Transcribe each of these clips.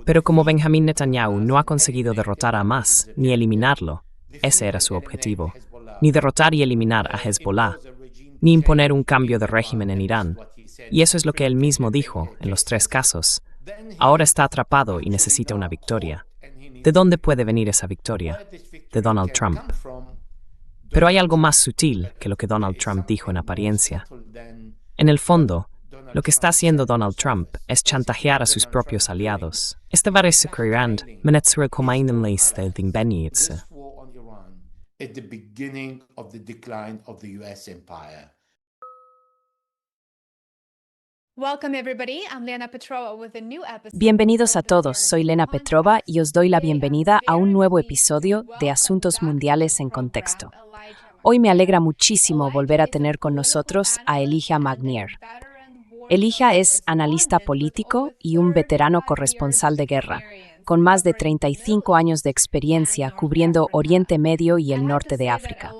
Pero como Benjamin Netanyahu no ha conseguido derrotar a Hamas ni eliminarlo, ese era su objetivo, ni derrotar y eliminar a Hezbollah, ni imponer un cambio de régimen en Irán. Y eso es lo que él mismo dijo en los tres casos. Ahora está atrapado y necesita una victoria. ¿De dónde puede venir esa victoria? De Donald Trump. Pero hay algo más sutil que lo que Donald Trump dijo en apariencia. En el fondo, lo que está haciendo Donald Trump es chantajear a sus propios aliados. Este varese creerand, menetzer komainen leiste den benjitse. Bienvenidos a todos, soy Lena Petrova y os doy la bienvenida a un nuevo episodio de Asuntos Mundiales en Contexto. Hoy me alegra muchísimo volver a tener con nosotros a Elijah Magnier. Elijah es analista político y un veterano corresponsal de guerra, con más de 35 años de experiencia cubriendo Oriente Medio y el norte de África.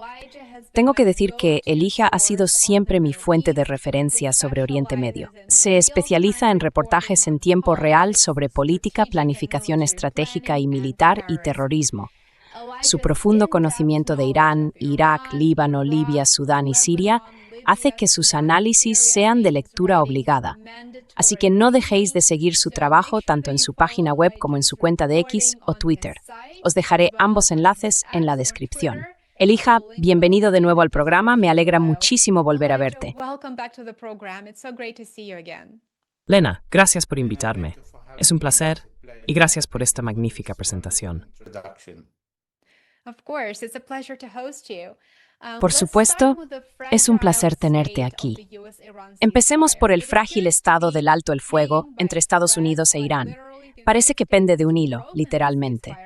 Tengo que decir que Elijah ha sido siempre mi fuente de referencia sobre Oriente Medio. Se especializa en reportajes en tiempo real sobre política, planificación estratégica y militar y terrorismo. Su profundo conocimiento de Irán, Irak, Líbano, Libia, Sudán y Siria hace que sus análisis sean de lectura obligada. Así que no dejéis de seguir su trabajo tanto en su página web como en su cuenta de X o Twitter. Os dejaré ambos enlaces en la descripción. Elijah, bienvenido de nuevo al programa. Me alegra muchísimo volver a verte. Lena, gracias por invitarme. Es un placer y gracias por esta magnífica presentación. Por supuesto, es un placer tenerte aquí. Empecemos por el frágil estado del alto el fuego entre Estados Unidos e Irán. Parece que pende de un hilo, literalmente.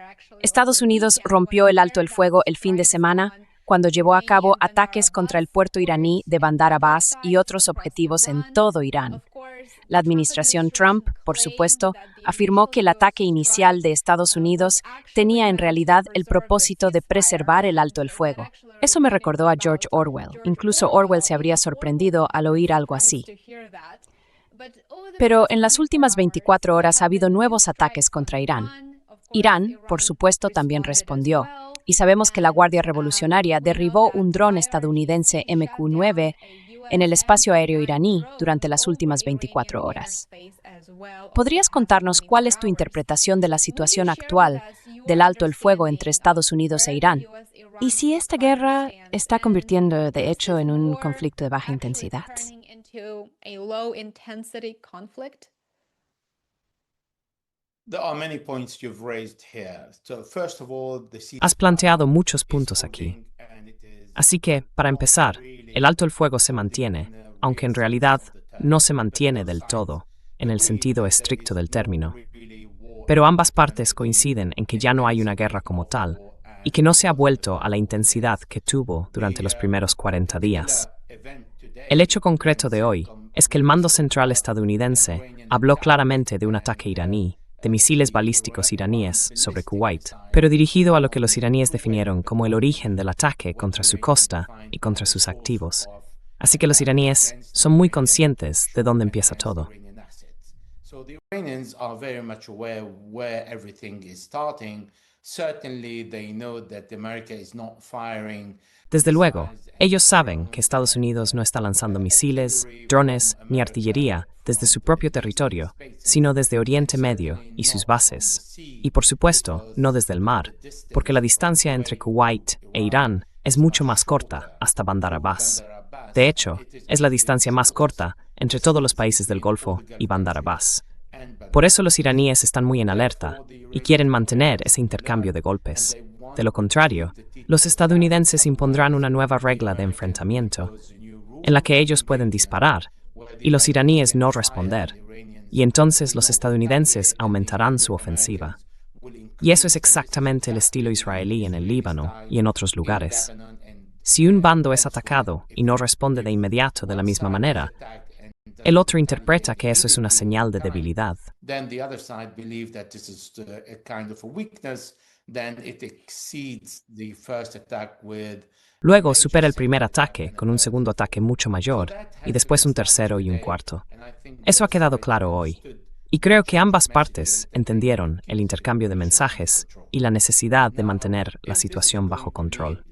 Estados Unidos rompió el alto el fuego el fin de semana cuando llevó a cabo ataques contra el puerto iraní de Bandar Abbas y otros objetivos en todo Irán. La administración Trump, por supuesto, afirmó que el ataque inicial de Estados Unidos tenía en realidad el propósito de preservar el alto el fuego. Eso me recordó a George Orwell. Incluso Orwell se habría sorprendido al oír algo así. Pero en las últimas 24 horas ha habido nuevos ataques contra Irán. Irán, por supuesto, también respondió, y sabemos que la Guardia Revolucionaria derribó un dron estadounidense MQ-9 en el espacio aéreo iraní durante las últimas 24 horas. ¿Podrías contarnos cuál es tu interpretación de la situación actual del alto el fuego entre Estados Unidos e Irán? ¿Y si esta guerra está convirtiendo, de hecho, en un conflicto de baja intensidad? Has planteado muchos puntos aquí. Así que, para empezar, el alto el fuego se mantiene, aunque en realidad no se mantiene del todo, en el sentido estricto del término. Pero ambas partes coinciden en que ya no hay una guerra como tal, y que no se ha vuelto a la intensidad que tuvo durante los primeros 40 días. El hecho concreto de hoy es que el mando central estadounidense habló claramente de un ataque iraní, de misiles balísticos iraníes sobre Kuwait, pero dirigido a lo que los iraníes definieron como el origen del ataque contra su costa y contra sus activos. Así que los iraníes son muy conscientes de dónde empieza todo. Desde luego, ellos saben que Estados Unidos no está lanzando misiles, drones ni artillería desde su propio territorio, sino desde Oriente Medio y sus bases. Y por supuesto, no desde el mar, porque la distancia entre Kuwait e Irán es mucho más corta hasta Bandar Abbas. De hecho, es la distancia más corta entre todos los países del Golfo y Bandar Abbas. Por eso los iraníes están muy en alerta y quieren mantener ese intercambio de golpes. De lo contrario, los estadounidenses impondrán una nueva regla de enfrentamiento, en la que ellos pueden disparar y los iraníes no responder, y entonces los estadounidenses aumentarán su ofensiva. Y eso es exactamente el estilo israelí en el Líbano y en otros lugares. Si un bando es atacado y no responde de inmediato de la misma manera, el otro interpreta que eso es una señal de debilidad. Luego supera el primer ataque con un segundo ataque mucho mayor y después un tercero y un cuarto. Eso ha quedado claro hoy. Y creo que ambas partes entendieron el intercambio de mensajes y la necesidad de mantener la situación bajo control.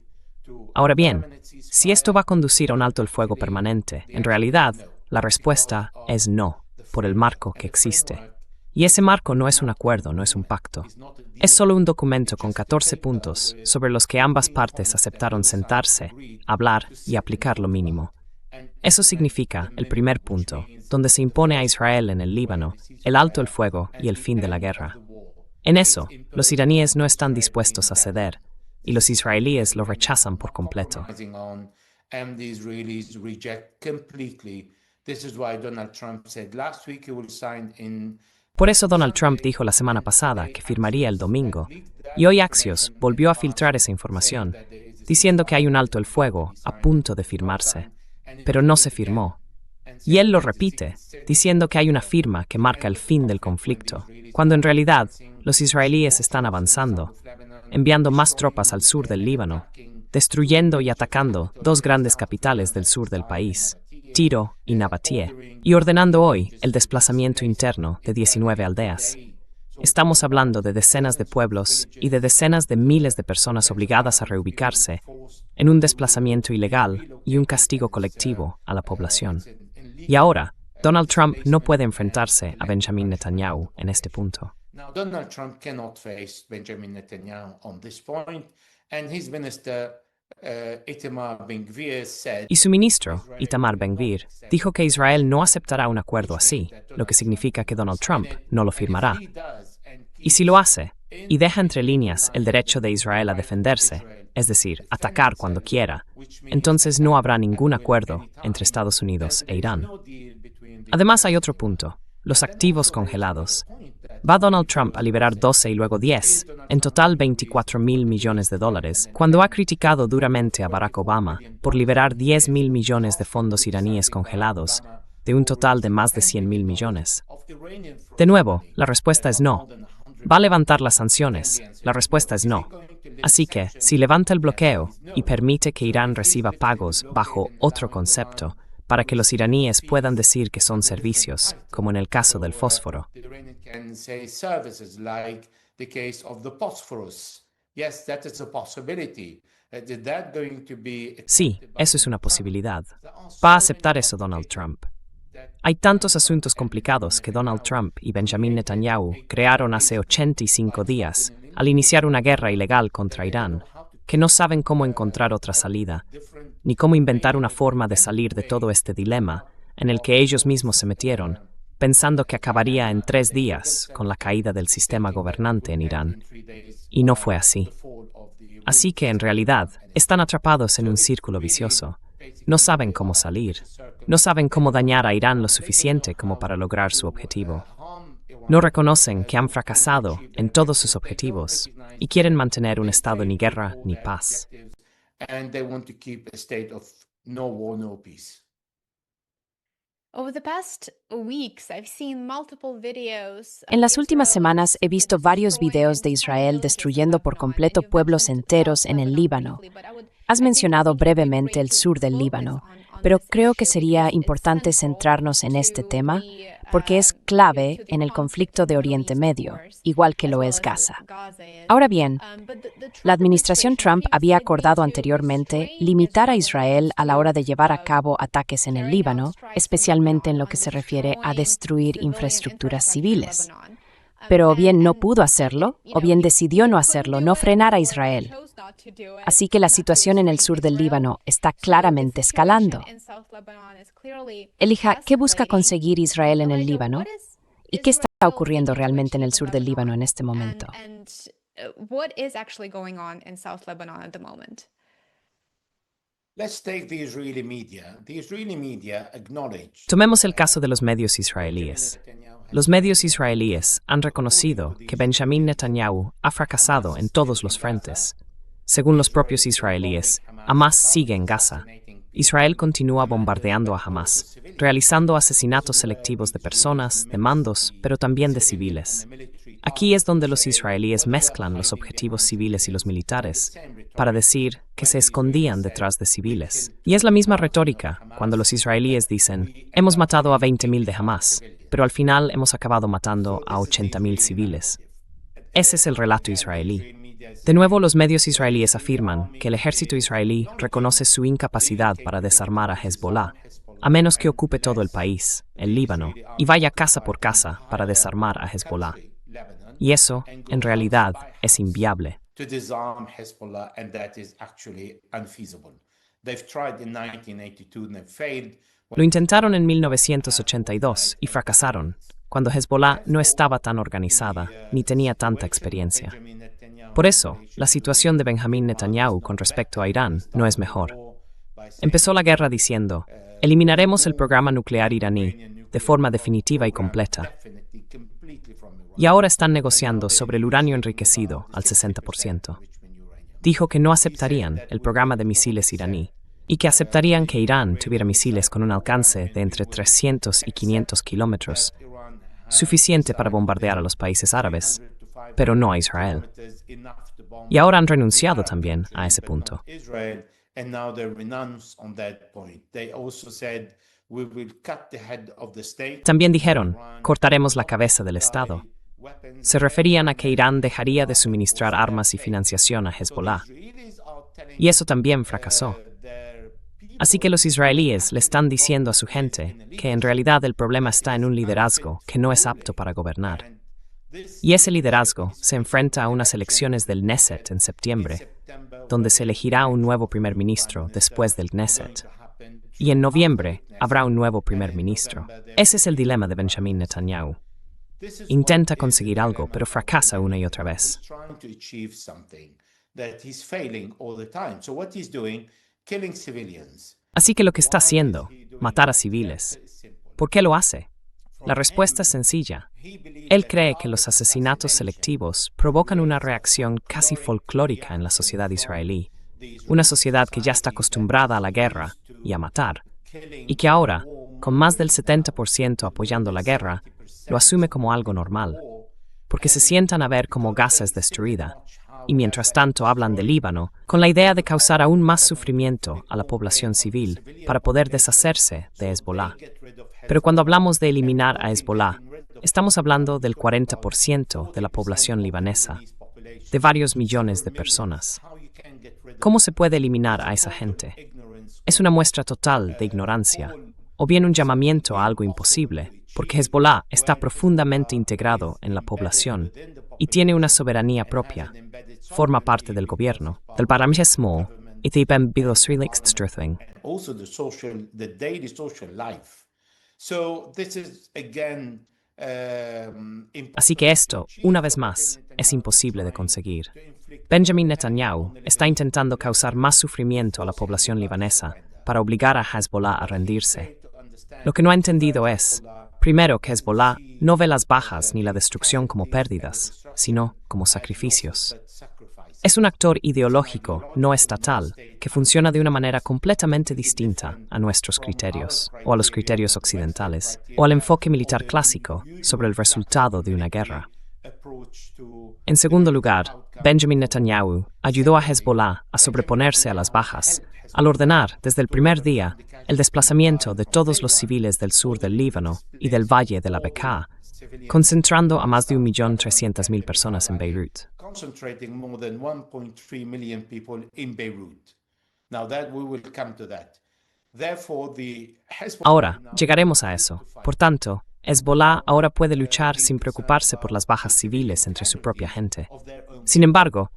Ahora bien, si esto va a conducir a un alto el fuego permanente, en realidad, la respuesta es no, por el marco que existe. Y ese marco no es un acuerdo, no es un pacto. Es solo un documento con 14 puntos sobre los que ambas partes aceptaron sentarse, hablar y aplicar lo mínimo. Eso significa, el primer punto, donde se impone a Israel en el Líbano, el alto el fuego y el fin de la guerra. En eso, los iraníes no están dispuestos a ceder, y los israelíes lo rechazan por completo. Por eso Donald Trump dijo la semana pasada que firmaría el domingo, y hoy Axios volvió a filtrar esa información, diciendo que hay un alto el fuego a punto de firmarse, pero no se firmó. Y él lo repite, diciendo que hay una firma que marca el fin del conflicto, cuando en realidad los israelíes están avanzando, enviando más tropas al sur del Líbano, destruyendo y atacando dos grandes capitales del sur del país, Tiro y Nabatie, y ordenando hoy el desplazamiento interno de 19 aldeas. Estamos hablando de decenas de pueblos y de decenas de miles de personas obligadas a reubicarse en un desplazamiento ilegal y un castigo colectivo a la población. Y ahora, Donald Trump no puede enfrentarse a Benjamin Netanyahu en este punto. Donald Trump cannot face Benjamin Netanyahu on this point, and his minister Itamar Ben-Gvir said. Y su ministro, Itamar Ben-Gvir, dijo que Israel no aceptará un acuerdo así, lo que significa que Donald Trump no lo firmará. Y si lo hace, y deja entre líneas el derecho de Israel a defenderse, es decir, atacar cuando quiera, entonces no habrá ningún acuerdo entre Estados Unidos e Irán. Además hay otro punto, los activos congelados. Va Donald Trump a liberar 12 y luego 10, en total $24,000 millones, cuando ha criticado duramente a Barack Obama por liberar 10,000 millones de fondos iraníes congelados, de un total de más de 100,000 millones. De nuevo, la respuesta es no. ¿Va a levantar las sanciones? La respuesta es no. Así que, si levanta el bloqueo y permite que Irán reciba pagos bajo otro concepto, para que los iraníes puedan decir que son servicios, como en el caso del fósforo. Sí, eso es una posibilidad. ¿Va a aceptar eso Donald Trump? Hay tantos asuntos complicados que Donald Trump y Benjamin Netanyahu crearon hace 85 días al iniciar una guerra ilegal contra Irán, que no saben cómo encontrar otra salida, ni cómo inventar una forma de salir de todo este dilema en el que ellos mismos se metieron, pensando que acabaría en 3 días con la caída del sistema gobernante en Irán. Y no fue así. Así que, en realidad, están atrapados en un círculo vicioso. No saben cómo salir. No saben cómo dañar a Irán lo suficiente como para lograr su objetivo. No reconocen que han fracasado en todos sus objetivos y quieren mantener un estado ni guerra ni paz. En las últimas semanas he visto varios videos de Israel destruyendo por completo pueblos enteros en el Líbano. Has mencionado brevemente el sur del Líbano, pero creo que sería importante centrarnos en este tema porque es clave en el conflicto de Oriente Medio, igual que lo es Gaza. Ahora bien, la administración Trump había acordado anteriormente limitar a Israel a la hora de llevar a cabo ataques en el Líbano, especialmente en lo que se refiere a destruir infraestructuras civiles. Pero o bien no pudo hacerlo, o bien decidió no hacerlo, no frenar a Israel. Así que la situación en el sur del Líbano está claramente escalando. Elija, ¿qué busca conseguir Israel en el Líbano? ¿Y qué está ocurriendo realmente en el sur del Líbano en este momento? Tomemos el caso de los medios israelíes. Los medios israelíes han reconocido que Benjamin Netanyahu ha fracasado en todos los frentes. Según los propios israelíes, Hamás sigue en Gaza. Israel continúa bombardeando a Hamás, realizando asesinatos selectivos de personas, de mandos, pero también de civiles. Aquí es donde los israelíes mezclan los objetivos civiles y los militares, para decir que se escondían detrás de civiles. Y es la misma retórica cuando los israelíes dicen, hemos matado a 20.000 de Hamás, pero al final hemos acabado matando a 80.000 civiles. Ese es el relato israelí. De nuevo, los medios israelíes afirman que el ejército israelí reconoce su incapacidad para desarmar a Hezbollah, a menos que ocupe todo el país, el Líbano, y vaya casa por casa para desarmar a Hezbollah. Y eso, en realidad, es inviable. Lo intentaron en 1982 y fracasaron, cuando Hezbollah no estaba tan organizada ni tenía tanta experiencia. Por eso, la situación de Benjamín Netanyahu con respecto a Irán no es mejor. Empezó la guerra diciendo, eliminaremos el programa nuclear iraní de forma definitiva y completa. Y ahora están negociando sobre el uranio enriquecido al 60%. Dijo que no aceptarían el programa de misiles iraní y que aceptarían que Irán tuviera misiles con un alcance de entre 300 y 500 kilómetros, suficiente para bombardear a los países árabes, pero no a Israel. Y ahora han renunciado también a ese punto. También dijeron, cortaremos la cabeza del Estado. Se referían a que Irán dejaría de suministrar armas y financiación a Hezbollah. Y eso también fracasó. Así que los israelíes le están diciendo a su gente que en realidad el problema está en un liderazgo que no es apto para gobernar. Y ese liderazgo se enfrenta a unas elecciones del Knesset en septiembre, donde se elegirá un nuevo primer ministro después del Knesset. Y en noviembre habrá un nuevo primer ministro. Ese es el dilema de Benjamín Netanyahu. Intenta conseguir algo, pero fracasa una y otra vez. Así que lo que está haciendo, matar a civiles. ¿Por qué lo hace? La respuesta es sencilla. Él cree que los asesinatos selectivos provocan una reacción casi folclórica en la sociedad israelí, una sociedad que ya está acostumbrada a la guerra y a matar, y que ahora, con más del 70% apoyando la guerra, lo asume como algo normal, porque se sientan a ver cómo Gaza es destruida, y mientras tanto hablan de Líbano, con la idea de causar aún más sufrimiento a la población civil para poder deshacerse de Hezbollah. Pero cuando hablamos de eliminar a Hezbollah, estamos hablando del 40% de la población libanesa, de varios millones de personas. ¿Cómo se puede eliminar a esa gente? Es una muestra total de ignorancia, o bien un llamamiento a algo imposible, porque Hezbollah está profundamente integrado en la población y tiene una soberanía propia, forma parte del gobierno, del parlamento y también de los Strithing. Así que esto, una vez más, es imposible de conseguir. Benjamín Netanyahu está intentando causar más sufrimiento a la población libanesa para obligar a Hezbollah a rendirse. Lo que no ha entendido es, primero, que Hezbollah no ve las bajas ni la destrucción como pérdidas, sino como sacrificios. Es un actor ideológico, no estatal, que funciona de una manera completamente distinta a nuestros criterios, o a los criterios occidentales, o al enfoque militar clásico sobre el resultado de una guerra. En segundo lugar, Benjamín Netanyahu ayudó a Hezbollah a sobreponerse a las bajas, al ordenar, desde el primer día, el desplazamiento de todos los civiles del sur del Líbano y del valle de la Bekaa, concentrando a más de 1.300.000 personas en Beirut. Ahora, llegaremos a eso. Por tanto, Hezbollah ahora puede luchar sin preocuparse por las bajas civiles entre su propia gente. Sin embargo,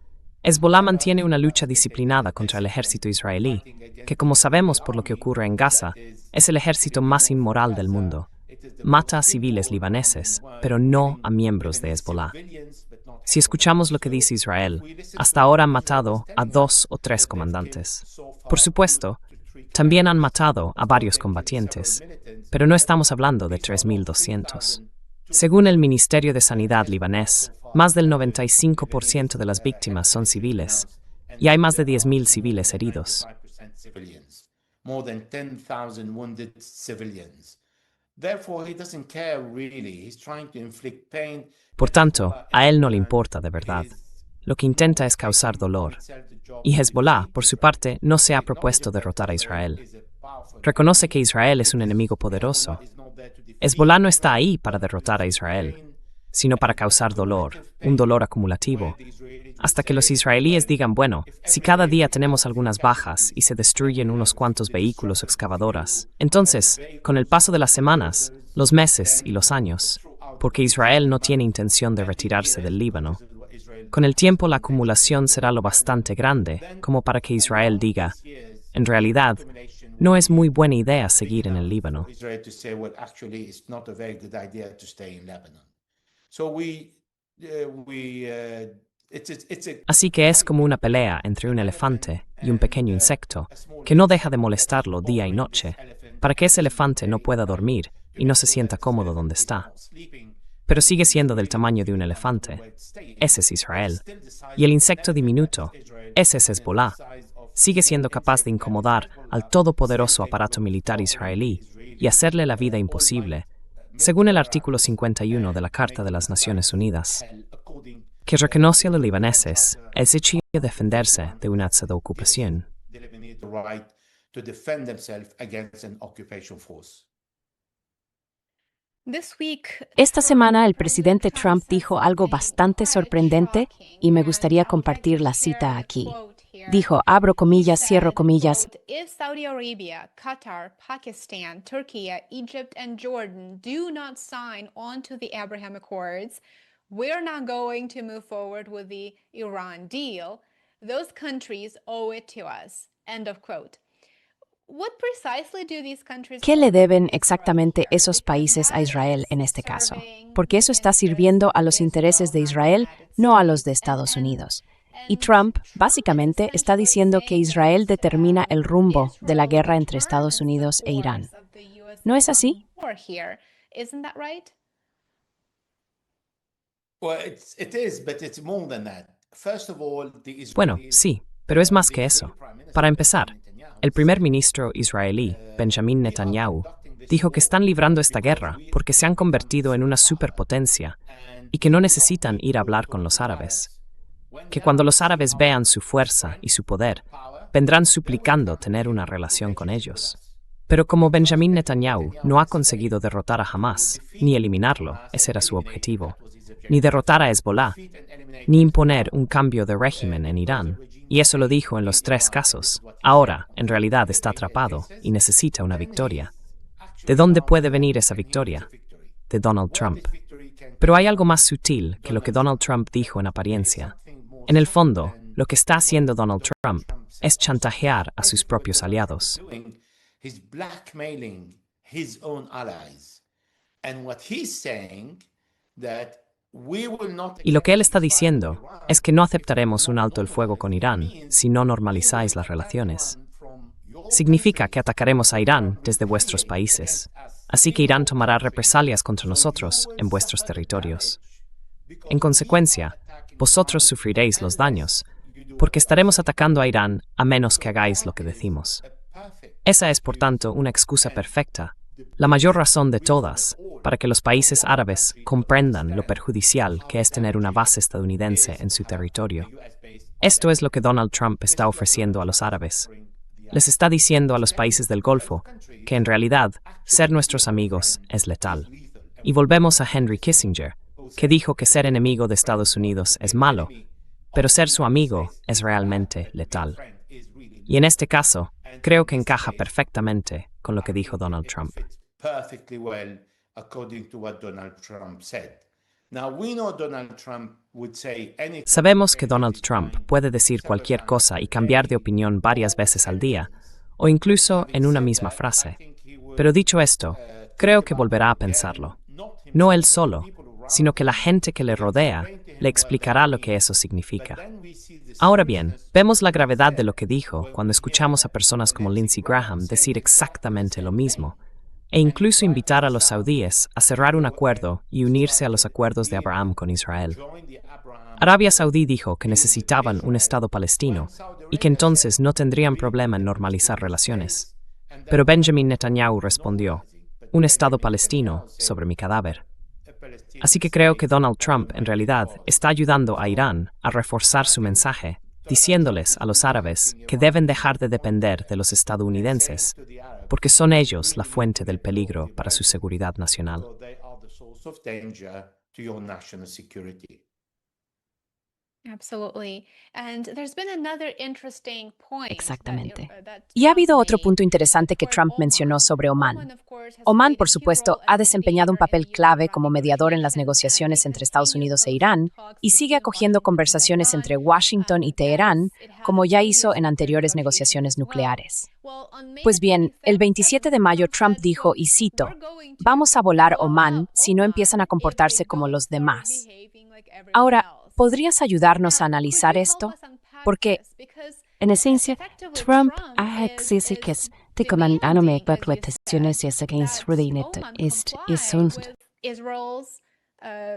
Hezbollah mantiene una lucha disciplinada contra el ejército israelí, que, como sabemos por lo que ocurre en Gaza, es el ejército más inmoral del mundo. Mata a civiles libaneses, pero no a miembros de Hezbollah. Si escuchamos lo que dice Israel, hasta ahora han matado a 2 o 3 comandantes. Por supuesto, también han matado a varios combatientes, pero no estamos hablando de 3.200. Según el Ministerio de Sanidad libanés, más del 95% de las víctimas son civiles, y hay más de 10.000 civiles heridos. more than 10,000 wounded civilians. Therefore, he doesn't care really. He's trying to inflict pain. Por tanto, a él no le importa de verdad. Lo que intenta es causar dolor. Y Hezbollah, por su parte, no se ha propuesto derrotar a Israel. Reconoce que Israel es un enemigo poderoso. Hezbollah no está ahí para derrotar a Israel, sino para causar dolor, un dolor acumulativo, hasta que los israelíes digan, bueno, si cada día tenemos algunas bajas y se destruyen unos cuantos vehículos o excavadoras, entonces, con el paso de las semanas, los meses y los años, porque Israel no tiene intención de retirarse del Líbano, con el tiempo la acumulación será lo bastante grande como para que Israel diga, en realidad, no es muy buena idea seguir en el Líbano. Así que es como una pelea entre un elefante y un pequeño insecto que no deja de molestarlo día y noche para que ese elefante no pueda dormir y no se sienta cómodo donde está. Pero sigue siendo del tamaño de un elefante. Ese es Israel. Y el insecto diminuto, ese es Hezbollah, sigue siendo capaz de incomodar al todopoderoso aparato militar israelí y hacerle la vida imposible, según el artículo 51 de la Carta de las Naciones Unidas, que reconoce a los libaneses el derecho de defenderse de un acto de ocupación. Esta semana el presidente Trump dijo algo bastante sorprendente y me gustaría compartir la cita aquí. Dijo, abro comillas, cierro comillas. If Saudi Arabia, Qatar, Pakistan, Turkey, Egypt, and Jordan do not sign on to the Abraham Accords, we're not going to move forward with the Iran deal. Those countries owe it to us. End of quote. What precisely do these countries ¿Qué le deben exactamente esos países a Israel en este caso? Porque eso está sirviendo a los intereses de Israel, no a los de Estados Unidos. Y Trump, básicamente, está diciendo que Israel determina el rumbo de la guerra entre Estados Unidos e Irán. ¿No es así? Bueno, sí, pero es más que eso. Para empezar, el primer ministro israelí, Benjamin Netanyahu, dijo que están librando esta guerra porque se han convertido en una superpotencia y que no necesitan ir a hablar con los árabes. Que cuando los árabes vean su fuerza y su poder, vendrán suplicando tener una relación con ellos. Pero como Benjamin Netanyahu no ha conseguido derrotar a Hamas, ni eliminarlo, ese era su objetivo, ni derrotar a Hezbollah, ni imponer un cambio de régimen en Irán, y eso lo dijo en los tres casos, ahora, en realidad, está atrapado y necesita una victoria. ¿De dónde puede venir esa victoria? De Donald Trump. Pero hay algo más sutil que lo que Donald Trump dijo en apariencia. En el fondo, lo que está haciendo Donald Trump es chantajear a sus propios aliados. Y lo que él está diciendo es que no aceptaremos un alto el fuego con Irán si no normalizáis las relaciones. Significa que atacaremos a Irán desde vuestros países, así que Irán tomará represalias contra nosotros en vuestros territorios. En consecuencia, vosotros sufriréis los daños, porque estaremos atacando a Irán a menos que hagáis lo que decimos. Esa es, por tanto, una excusa perfecta, la mayor razón de todas, para que los países árabes comprendan lo perjudicial que es tener una base estadounidense en su territorio. Esto es lo que Donald Trump está ofreciendo a los árabes. Les está diciendo a los países del Golfo que en realidad ser nuestros amigos es letal. Y volvemos a Henry Kissinger, que dijo que ser enemigo de Estados Unidos es malo, pero ser su amigo es realmente letal. Y en este caso, creo que encaja perfectamente con lo que dijo Donald Trump. Sabemos que Donald Trump puede decir cualquier cosa y cambiar de opinión varias veces al día, o incluso en una misma frase. Pero dicho esto, creo que volverá a pensarlo. No él solo, sino que la gente que le rodea le explicará lo que eso significa. Ahora bien, vemos la gravedad de lo que dijo cuando escuchamos a personas como Lindsey Graham decir exactamente lo mismo, e incluso invitar a los saudíes a cerrar un acuerdo y unirse a los acuerdos de Abraham con Israel. Arabia Saudí dijo que necesitaban un Estado palestino y que entonces no tendrían problema en normalizar relaciones. Pero Benjamin Netanyahu respondió, un Estado palestino sobre mi cadáver. Así que creo que Donald Trump, en realidad, está ayudando a Irán a reforzar su mensaje, diciéndoles a los árabes que deben dejar de depender de los estadounidenses, porque son ellos la fuente del peligro para su seguridad nacional. Exactamente. Y ha habido otro punto interesante que Trump mencionó sobre Omán. Omán, por supuesto, ha desempeñado un papel clave como mediador en las negociaciones entre Estados Unidos e Irán y sigue acogiendo conversaciones entre Washington y Teherán, como ya hizo en anteriores negociaciones nucleares. Pues bien, el 27 de mayo Trump dijo, y cito, "Vamos a volar Omán si no empiezan a comportarse como los demás". Ahora, ¿podrías ayudarnos a analizar esto? Porque, En esencia, Trump ha exigido que este comandante me declaraciones against Reddit is sunt. Israel's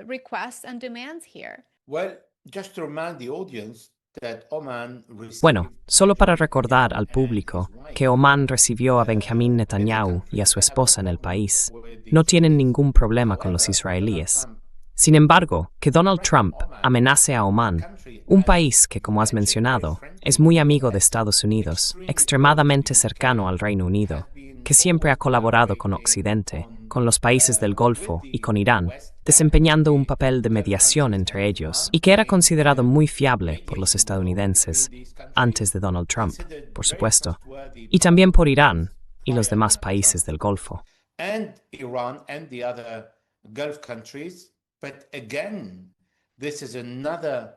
requests and demands here. Well, just to remind the audience that Oman Bueno, solo para recordar al público que Omán recibió a Benjamin Netanyahu y a su esposa en el país, no tienen ningún problema con los israelíes. Sin embargo, que Donald Trump amenace a Omán, un país que, como has mencionado, es muy amigo de Estados Unidos, extremadamente cercano al Reino Unido, que siempre ha colaborado con Occidente, con los países del Golfo y con Irán, desempeñando un papel de mediación entre ellos, y que era considerado muy fiable por los estadounidenses, antes de Donald Trump, por supuesto, y también por Irán y los demás países del Golfo. and Iran and the other Gulf countries. But again, this is another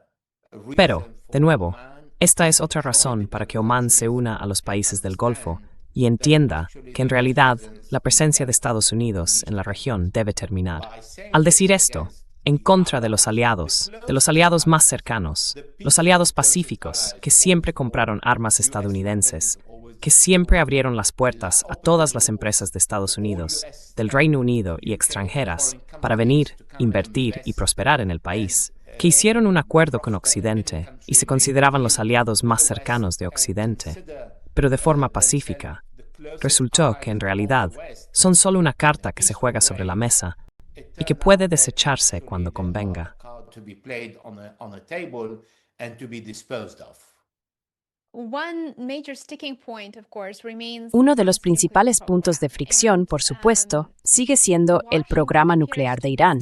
reason Pero, de for nuevo, Oman esta es otra razón para que Omán se una a los países del Golfo y entienda que en realidad la presencia de Estados Unidos en la región debe terminar. Al decir esto, en contra de los aliados más cercanos, los aliados pacíficos que siempre compraron armas estadounidenses, que siempre abrieron las puertas a todas las empresas de Estados Unidos, del Reino Unido y extranjeras para venir, invertir y prosperar en el país, que hicieron un acuerdo con Occidente y se consideraban los aliados más cercanos de Occidente, pero de forma pacífica. Resultó que en realidad son solo una carta que se juega sobre la mesa y que puede desecharse cuando convenga. to be played on a table and to be disposed of. Uno de los principales puntos de fricción, por supuesto, sigue siendo el programa nuclear de Irán.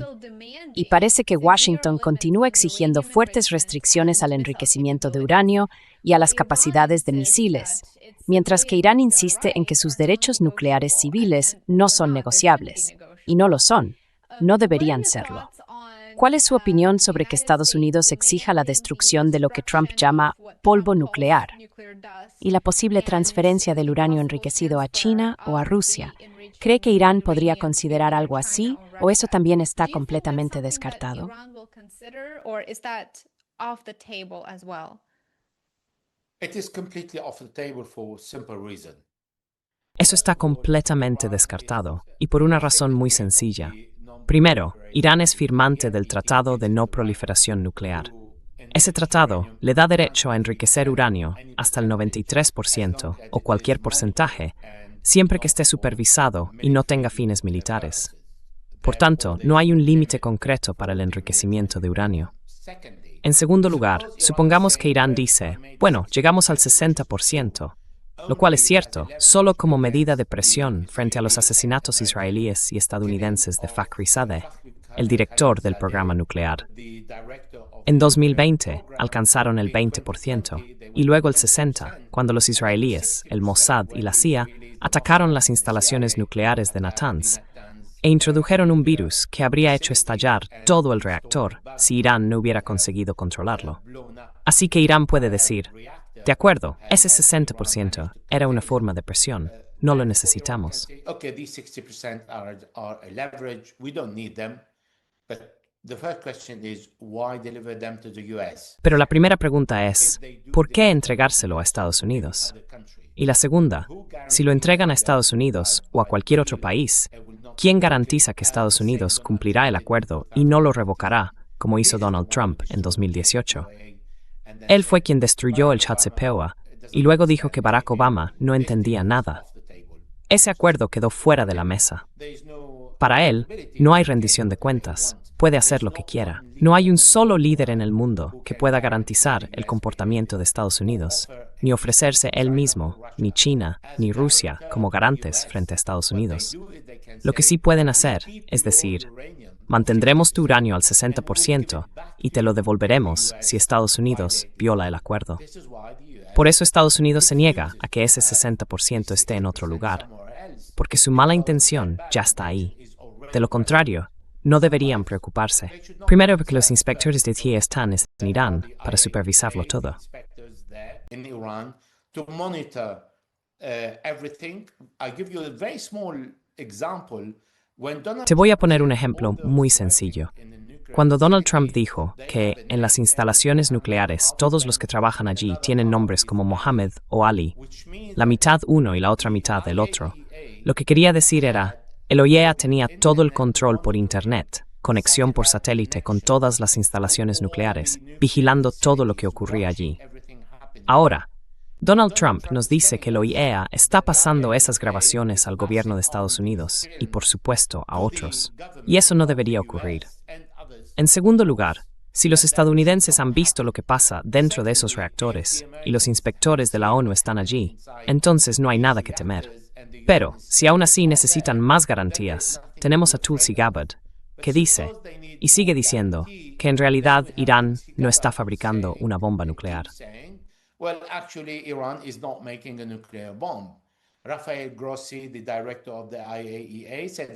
Y parece que Washington continúa exigiendo fuertes restricciones al enriquecimiento de uranio y a las capacidades de misiles, mientras que Irán insiste en que sus derechos nucleares civiles no son negociables. Y no lo son. No deberían serlo. ¿Cuál es su opinión sobre que Estados Unidos exija la destrucción de lo que Trump llama polvo nuclear y la posible transferencia del uranio enriquecido a China o a Rusia? ¿Cree que Irán podría considerar algo así o eso también está completamente descartado? It is completely off the table for a simple reason. Eso está completamente descartado, y por una razón muy sencilla. Primero, Irán es firmante del Tratado de No Proliferación Nuclear. Ese tratado le da derecho a enriquecer uranio hasta el 93% o cualquier porcentaje, siempre que esté supervisado y no tenga fines militares. Por tanto, no hay un límite concreto para el enriquecimiento de uranio. En segundo lugar, supongamos que Irán dice, bueno, llegamos al 60%, lo cual es cierto, solo como medida de presión frente a los asesinatos israelíes y estadounidenses de Fakhrizadeh, el director del programa nuclear. En 2020 alcanzaron el 20% y luego el 60%, cuando los israelíes, el Mossad y la CIA atacaron las instalaciones nucleares de Natanz e introdujeron un virus que habría hecho estallar todo el reactor si Irán no hubiera conseguido controlarlo. Así que Irán puede decir, de acuerdo, ese 60% era una forma de presión. No lo necesitamos. Okay, these 60% are a leverage. We don't need them. But the first question is, why deliver them to the US? Pero la primera pregunta es, ¿por qué entregárselo a Estados Unidos? Y la segunda, si lo entregan a Estados Unidos o a cualquier otro país, ¿quién garantiza que Estados Unidos cumplirá el acuerdo y no lo revocará, como hizo Donald Trump en 2018? Él fue quien destruyó el JCPOA y luego dijo que Barack Obama no entendía nada. Ese acuerdo quedó fuera de la mesa. Para él, no hay rendición de cuentas. Puede hacer lo que quiera. No hay un solo líder en el mundo que pueda garantizar el comportamiento de Estados Unidos, ni ofrecerse él mismo, ni China, ni Rusia como garantes frente a Estados Unidos. Lo que sí pueden hacer es decir, mantendremos tu uranio al 60% y te lo devolveremos si Estados Unidos viola el acuerdo. Por eso Estados Unidos se niega a que ese 60% esté en otro lugar, porque su mala intención ya está ahí. De lo contrario, no deberían preocuparse. Primero porque los inspectores de TIE están en Irán para supervisarlo todo. Te voy a poner un ejemplo muy sencillo. Cuando Donald Trump dijo que en las instalaciones nucleares todos los que trabajan allí tienen nombres como Mohammed o Ali, la mitad uno y la otra mitad el otro, lo que quería decir era, el OIEA tenía todo el control por Internet, conexión por satélite con todas las instalaciones nucleares, vigilando todo lo que ocurría allí. Ahora, Donald Trump nos dice que el OIEA está pasando esas grabaciones al gobierno de Estados Unidos y, por supuesto, a otros. Y eso no debería ocurrir. En segundo lugar, si los estadounidenses han visto lo que pasa dentro de esos reactores y los inspectores de la ONU están allí, entonces no hay nada que temer. Pero, si aún así necesitan más garantías, tenemos a Tulsi Gabbard, que dice, y sigue diciendo, que en realidad Irán no está fabricando una bomba nuclear.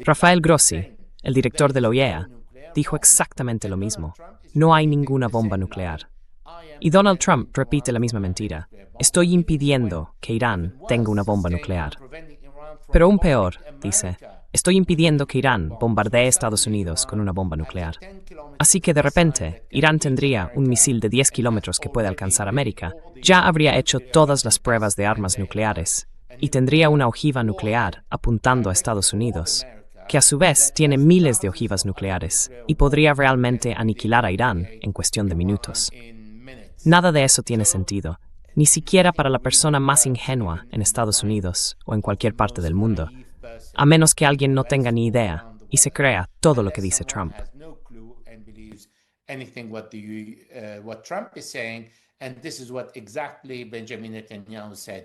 Rafael Grossi, el director de la OIEA, dijo exactamente lo mismo. No hay ninguna bomba nuclear. Y Donald Trump repite la misma mentira. Estoy impidiendo que Irán tenga una bomba nuclear. Pero aún peor, dice, estoy impidiendo que Irán bombardee Estados Unidos con una bomba nuclear. Así que de repente, Irán tendría un misil de 10 kilómetros que puede alcanzar América, ya habría hecho todas las pruebas de armas nucleares, y tendría una ojiva nuclear apuntando a Estados Unidos, que a su vez tiene miles de ojivas nucleares, y podría realmente aniquilar a Irán en cuestión de minutos. Nada de eso tiene sentido, ni siquiera para la persona más ingenua en Estados Unidos o en cualquier parte del mundo, a menos que alguien no tenga ni idea y se crea todo lo que dice Trump.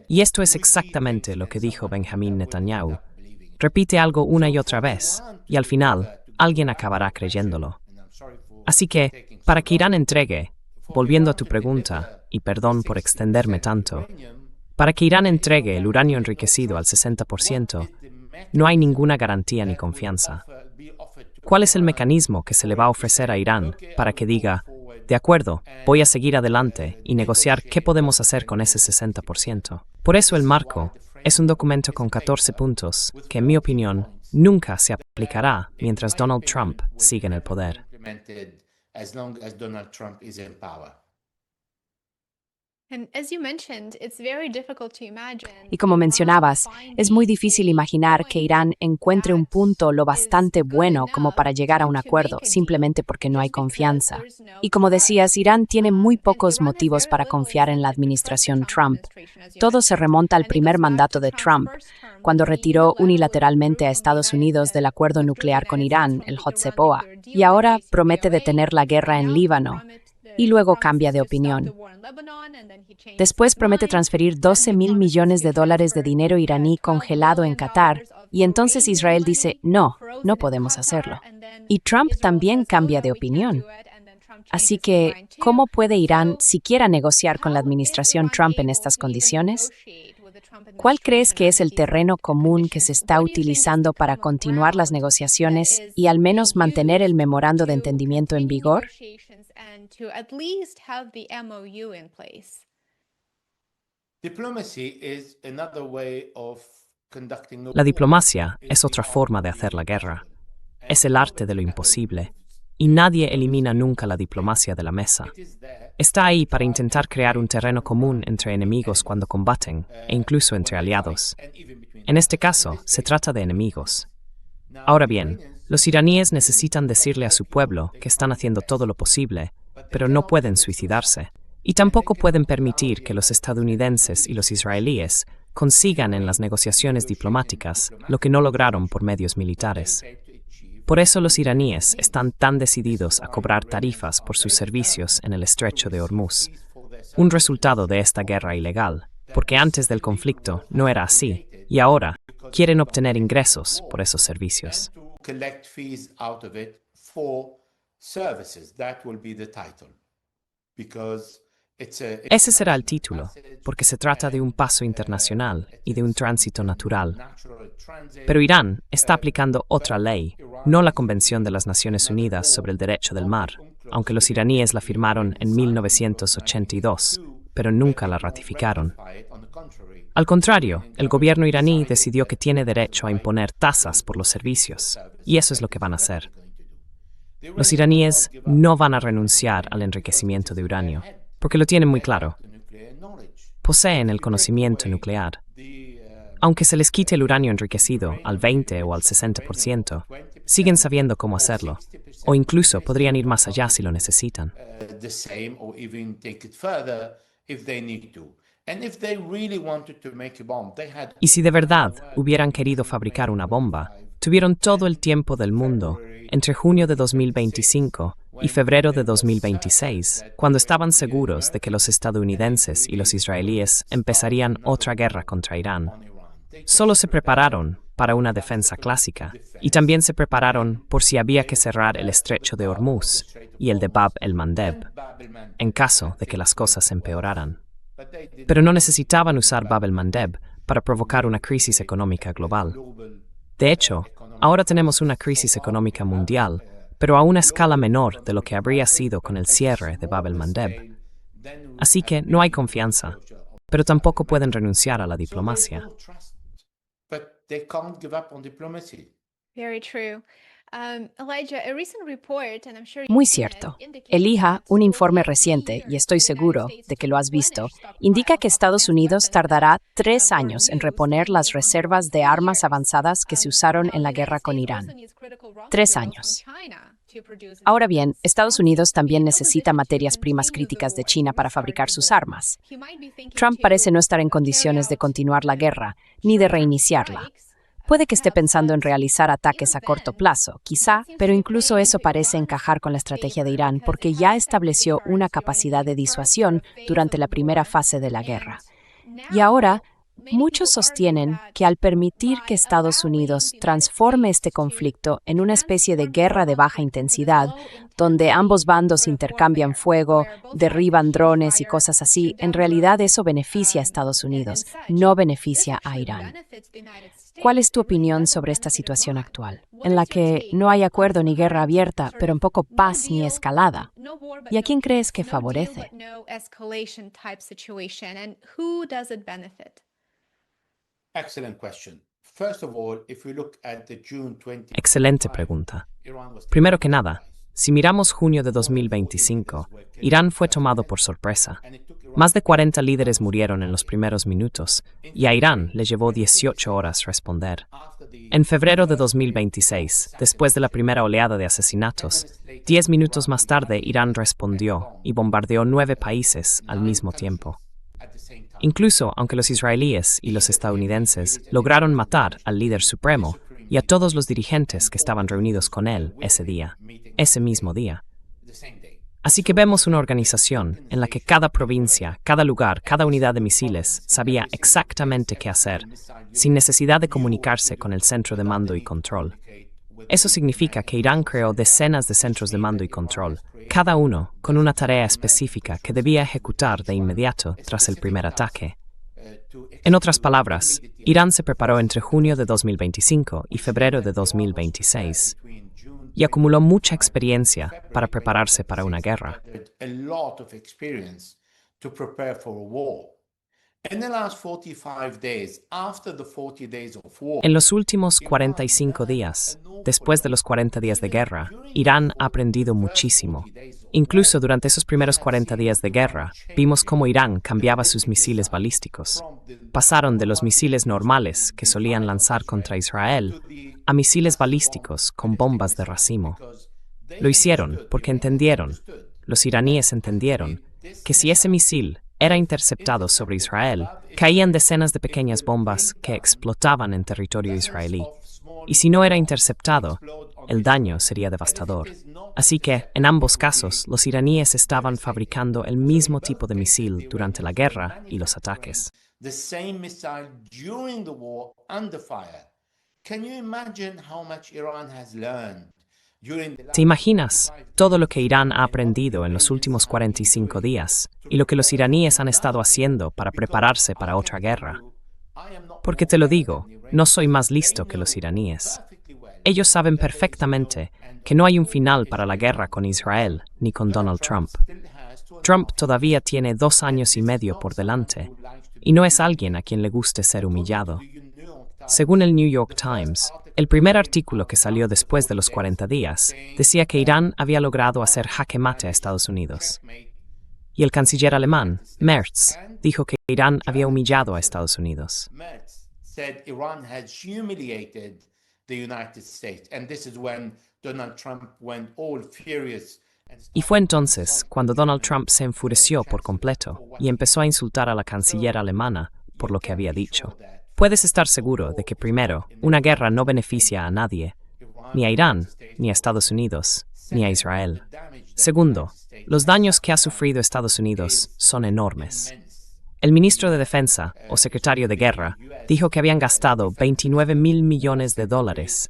Y esto es exactamente lo que dijo Benjamin Netanyahu. Repite algo una y otra vez, y al final, alguien acabará creyéndolo. Así que, para que Irán entregue, volviendo a tu pregunta, y perdón por extenderme tanto, para que Irán entregue el uranio enriquecido al 60%, no hay ninguna garantía ni confianza. ¿Cuál es el mecanismo que se le va a ofrecer a Irán para que diga, de acuerdo, voy a seguir adelante y negociar qué podemos hacer con ese 60%? Por eso el marco es un documento con 14 puntos que, en mi opinión, nunca se aplicará mientras Donald Trump siga en el poder. Y como mencionabas, es muy difícil imaginar que Irán encuentre un punto lo bastante bueno como para llegar a un acuerdo, simplemente porque no hay confianza. Y como decías, Irán tiene muy pocos motivos para confiar en la administración Trump. Todo se remonta al primer mandato de Trump, cuando retiró unilateralmente a Estados Unidos del acuerdo nuclear con Irán, el JCPOA, y ahora promete detener la guerra en Líbano, y luego cambia de opinión. Después promete transferir $12,000 millones de dinero iraní congelado en Qatar, y entonces Israel dice, no podemos hacerlo. Y Trump también cambia de opinión. Así que, ¿cómo puede Irán siquiera negociar con la administración Trump en estas condiciones? ¿Cuál crees que es el terreno común que se está utilizando para continuar las negociaciones y al menos mantener el memorando de entendimiento en vigor? La diplomacia es otra forma de hacer la guerra. Es el arte de lo imposible. Y nadie elimina nunca la diplomacia de la mesa. Está ahí para intentar crear un terreno común entre enemigos cuando combaten, e incluso entre aliados. En este caso, se trata de enemigos. Ahora bien, los iraníes necesitan decirle a su pueblo que están haciendo todo lo posible, pero no pueden suicidarse. Y tampoco pueden permitir que los estadounidenses y los israelíes consigan en las negociaciones diplomáticas lo que no lograron por medios militares. Por eso los iraníes están tan decididos a cobrar tarifas por sus servicios en el estrecho de Hormuz, un resultado de esta guerra ilegal, porque antes del conflicto no era así, y ahora quieren obtener ingresos por esos servicios. Collect fees out of it for services. That will be the title. Because Ese será el título, porque se trata de un paso internacional y de un tránsito natural. Pero Irán está aplicando otra ley, no la Convención de las Naciones Unidas sobre el Derecho del Mar, aunque los iraníes la firmaron en 1982, pero nunca la ratificaron. Al contrario, el gobierno iraní decidió que tiene derecho a imponer tasas por los servicios, y eso es lo que van a hacer. Los iraníes no van a renunciar al enriquecimiento de uranio, porque lo tienen muy claro. Poseen el conocimiento nuclear. Aunque se les quite el uranio enriquecido al 20 o al 60%, siguen sabiendo cómo hacerlo, o incluso podrían ir más allá si lo necesitan. Y si de verdad hubieran querido fabricar una bomba, tuvieron todo el tiempo del mundo entre junio de 2025 y febrero de 2026, cuando estaban seguros de que los estadounidenses y los israelíes empezarían otra guerra contra Irán. Solo se prepararon para una defensa clásica y también se prepararon por si había que cerrar el estrecho de Hormuz y el de Bab el-Mandeb, en caso de que las cosas empeoraran. Pero no necesitaban usar Bab el-Mandeb para provocar una crisis económica global. De hecho, ahora tenemos una crisis económica mundial, pero a una escala menor de lo que habría sido con el cierre de Bab el-Mandeb. Así que no hay confianza, pero tampoco pueden renunciar a la diplomacia. Very true. Elijah, a recent report, and I'm sure Muy cierto. Elija, un informe reciente, y estoy seguro de que lo has visto, indica que Estados Unidos tardará 3 años en reponer las reservas de armas avanzadas que se usaron en la guerra con Irán. 3 años. Ahora bien, Estados Unidos también necesita materias primas críticas de China para fabricar sus armas. Trump parece no estar en condiciones de continuar la guerra, ni de reiniciarla. Puede que esté pensando en realizar ataques a corto plazo, quizá, pero incluso eso parece encajar con la estrategia de Irán porque ya estableció una capacidad de disuasión durante la primera fase de la guerra. Y ahora, muchos sostienen que al permitir que Estados Unidos transforme este conflicto en una especie de guerra de baja intensidad, donde ambos bandos intercambian fuego, derriban drones y cosas así, en realidad eso beneficia a Estados Unidos, no beneficia a Irán. ¿Cuál es tu opinión sobre esta situación actual, en la que no hay acuerdo ni guerra abierta, pero tampoco paz ni escalada? ¿Y a quién crees que favorece? Excelente pregunta. Primero que nada, si miramos junio de 2025, Irán fue tomado por sorpresa. Más de 40 líderes murieron en los primeros minutos, y a Irán le llevó 18 horas responder. En febrero de 2026, después de la primera oleada de asesinatos, 10 minutos más tarde Irán respondió y bombardeó 9 países al mismo tiempo. Incluso aunque los israelíes y los estadounidenses lograron matar al líder supremo y a todos los dirigentes que estaban reunidos con él ese mismo día. Así que vemos una organización en la que cada provincia, cada lugar, cada unidad de misiles sabía exactamente qué hacer, sin necesidad de comunicarse con el centro de mando y control. Eso significa que Irán creó decenas de centros de mando y control, cada uno con una tarea específica que debía ejecutar de inmediato tras el primer ataque. En otras palabras, Irán se preparó entre junio de 2025 y febrero de 2026 y acumuló mucha experiencia para prepararse para una guerra. En los últimos 45 días, después de los 40 días de guerra, Irán ha aprendido muchísimo. Incluso durante esos primeros 40 días de guerra, vimos cómo Irán cambiaba sus misiles balísticos. Pasaron de los misiles normales que solían lanzar contra Israel a misiles balísticos con bombas de racimo. Lo hicieron porque entendieron, los iraníes entendieron, que si ese misil era interceptado sobre Israel, caían decenas de pequeñas bombas que explotaban en territorio israelí. Y si no era interceptado, el daño sería devastador. Así que, en ambos casos, los iraníes estaban fabricando el mismo tipo de misil durante la guerra y los ataques. The same missile during the war under fire. Can you imagine how much Iran has learned during the ¿Te imaginas todo lo que Irán ha aprendido en los últimos 45 días y lo que los iraníes han estado haciendo para prepararse para otra guerra? Porque te lo digo, no soy más listo que los iraníes. Ellos saben perfectamente que no hay un final para la guerra con Israel ni con Donald Trump. Trump todavía tiene 2 años y medio por delante y no es alguien a quien le guste ser humillado. Según el New York Times, el primer artículo que salió después de los 40 días decía que Irán había logrado hacer jaque mate a Estados Unidos. Y el canciller alemán, Merz, dijo que Irán había humillado a Estados Unidos. Merz said Iran had humiliated the United States, and this is when Donald Trump went all furious. Y fue entonces cuando Donald Trump se enfureció por completo y empezó a insultar a la canciller alemana por lo que había dicho. Puedes estar seguro de que, primero, una guerra no beneficia a nadie, ni a Irán, ni a Estados Unidos, ni a Israel. Segundo, los daños que ha sufrido Estados Unidos son enormes. El ministro de Defensa, o secretario de Guerra, dijo que habían gastado $29,000 millones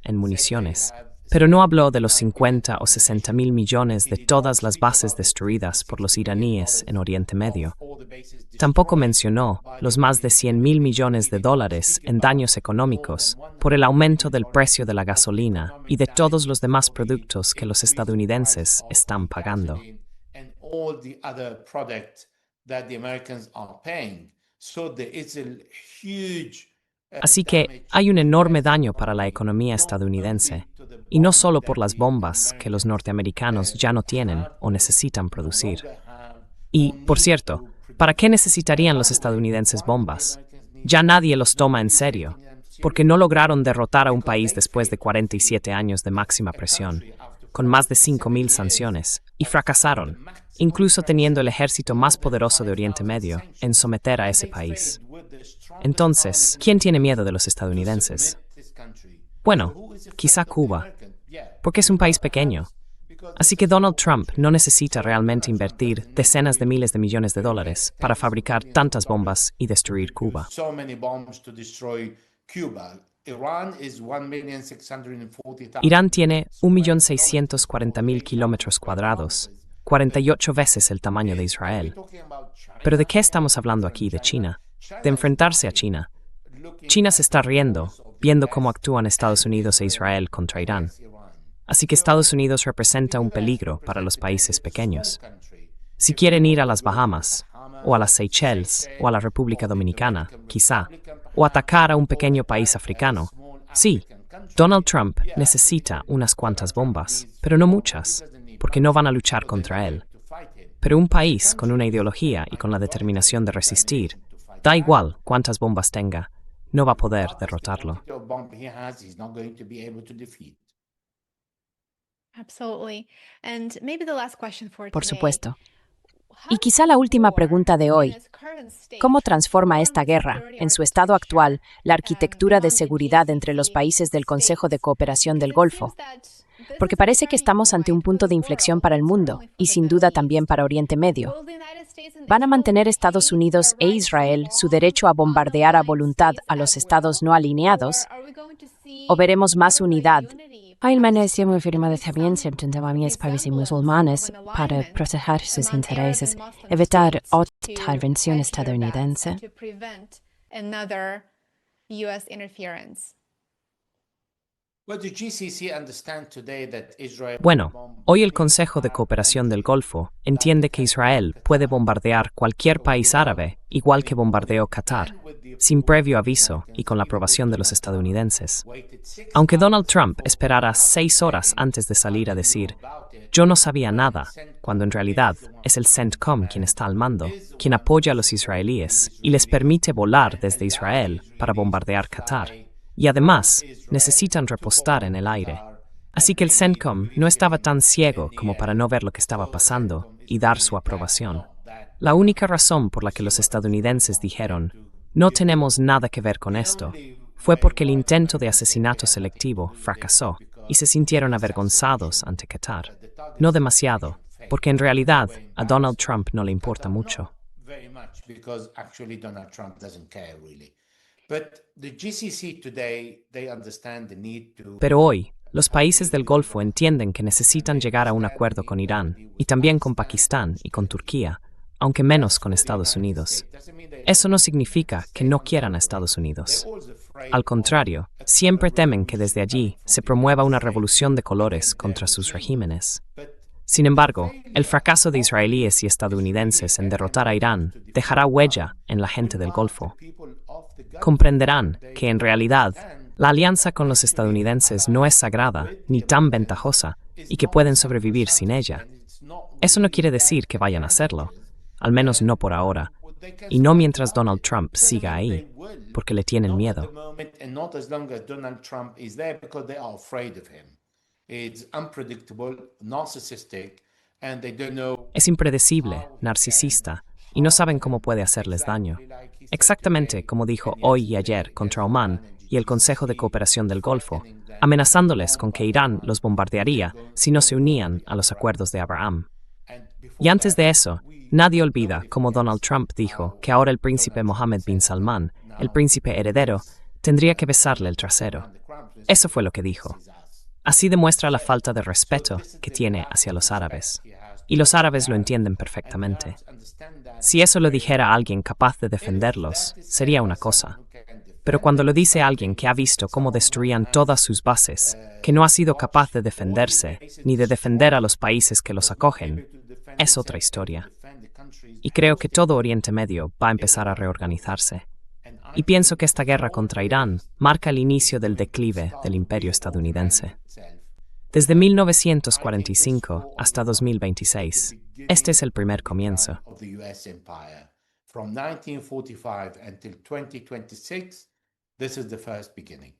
en municiones, pero no habló de los 50 o 60 mil millones de todas las bases destruidas por los iraníes en Oriente Medio. Tampoco mencionó los más de $100,000 millones en daños económicos por el aumento del precio de la gasolina y de todos los demás productos que los estadounidenses están pagando. And all the other products that the Americans are paying. So there is a huge Así que hay un enorme daño para la economía estadounidense, y no solo por las bombas que los norteamericanos ya no tienen o necesitan producir. Y, por cierto, ¿para qué necesitarían los estadounidenses bombas? Ya nadie los toma en serio, porque no lograron derrotar a un país después de 47 años de máxima presión, con más de 5,000 sanciones, y fracasaron, incluso teniendo el ejército más poderoso de Oriente Medio, en someter a ese país. Entonces, ¿quién tiene miedo de los estadounidenses? Bueno, quizá Cuba, porque es un país pequeño. Así que Donald Trump no necesita realmente invertir decenas de miles de millones de dólares para fabricar tantas bombas y destruir Cuba. So many bombs to destroy Cuba. Irán tiene 1.640.000 kilómetros cuadrados, 48 veces el tamaño de Israel. Pero ¿de qué estamos hablando aquí? ¿De China? ¿De enfrentarse a China? China se está riendo, viendo cómo actúan Estados Unidos e Israel contra Irán. Así que Estados Unidos representa un peligro para los países pequeños. Si quieren ir a las Bahamas, o a las Seychelles, o a la República Dominicana, quizá, o atacar a un pequeño país africano, sí, Donald Trump necesita unas cuantas bombas, pero no muchas, porque no van a luchar contra él. Pero un país con una ideología y con la determinación de resistir, da igual cuántas bombas tenga, no va a poder derrotarlo. Por supuesto. Y quizá la última pregunta de hoy. ¿Cómo transforma esta guerra, en su estado actual, la arquitectura de seguridad entre los países del Consejo de Cooperación del Golfo? Porque parece que estamos ante un punto de inflexión para el mundo, y sin duda también para Oriente Medio. ¿Van a mantener Estados Unidos e Israel su derecho a bombardear a voluntad a los estados no alineados? ¿O veremos más unidad? Hay maneras muy firmes también entre varios países musulmanes para proteger sus intereses, evitar otra intervención estadounidense. Bueno, hoy el Consejo de Cooperación del Golfo entiende que Israel puede bombardear cualquier país árabe, igual que bombardeó Qatar, sin previo aviso y con la aprobación de los estadounidenses. Aunque Donald Trump esperara 6 horas antes de salir a decir «yo no sabía nada», cuando en realidad es el CENTCOM quien está al mando, quien apoya a los israelíes y les permite volar desde Israel para bombardear Qatar. Y además, necesitan repostar en el aire. Así que el CENTCOM no estaba tan ciego como para no ver lo que estaba pasando y dar su aprobación. La única razón por la que los estadounidenses dijeron, no tenemos nada que ver con esto, fue porque el intento de asesinato selectivo fracasó y se sintieron avergonzados ante Qatar. No demasiado, porque en realidad a Donald Trump no le importa mucho. Very much, because actually Donald Trump doesn't care really. But the GCC today, they understand the need to. Pero hoy, los países del Golfo entienden que necesitan llegar a un acuerdo con Irán, y también con Pakistán y con Turquía, aunque menos con Estados Unidos. Eso no significa que no quieran a Estados Unidos. Al contrario, siempre temen que desde allí se promueva una revolución de colores contra sus regímenes. Sin embargo, el fracaso de israelíes y estadounidenses en derrotar a Irán dejará huella en la gente del Golfo. Comprenderán que, en realidad, la alianza con los estadounidenses no es sagrada ni tan ventajosa y que pueden sobrevivir sin ella. Eso no quiere decir que vayan a hacerlo, al menos no por ahora, y no mientras Donald Trump siga ahí, porque le tienen miedo. Es impredecible, narcisista, y no saben cómo puede hacerles daño. Exactamente como dijo hoy y ayer contra Omán y el Consejo de Cooperación del Golfo, amenazándoles con que Irán los bombardearía si no se unían a los acuerdos de Abraham. Y antes de eso, nadie olvida cómo Donald Trump dijo que ahora el príncipe Mohammed bin Salman, el príncipe heredero, tendría que besarle el trasero. Eso fue lo que dijo. Así demuestra la falta de respeto que tiene hacia los árabes. Y los árabes lo entienden perfectamente. Si eso lo dijera alguien capaz de defenderlos, sería una cosa. Pero cuando lo dice alguien que ha visto cómo destruían todas sus bases, que no ha sido capaz de defenderse, ni de defender a los países que los acogen, es otra historia. Y creo que todo Oriente Medio va a empezar a reorganizarse. Y pienso que esta guerra contra Irán marca el inicio del declive del imperio estadounidense. Desde 1945 hasta 2026, este es el primer comienzo. From 1945 until 2026, this is the first beginning.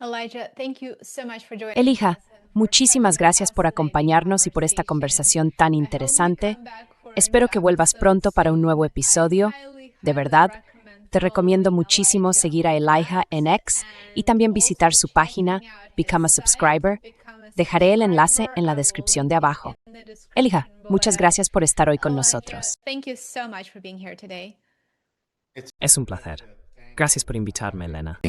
Elijah, thank you so much for joining Elijah, us. muchísimas gracias por acompañarnos y por esta conversación tan interesante. Espero que vuelvas pronto para un nuevo episodio. De verdad, te recomiendo muchísimo seguir a Elijah en X y también visitar su página Become a Subscriber. Dejaré el enlace en la descripción de abajo. Elijah, muchas gracias por estar hoy con nosotros. Thank you so much for being here today. Es un placer. Gracias por invitarme, Elena.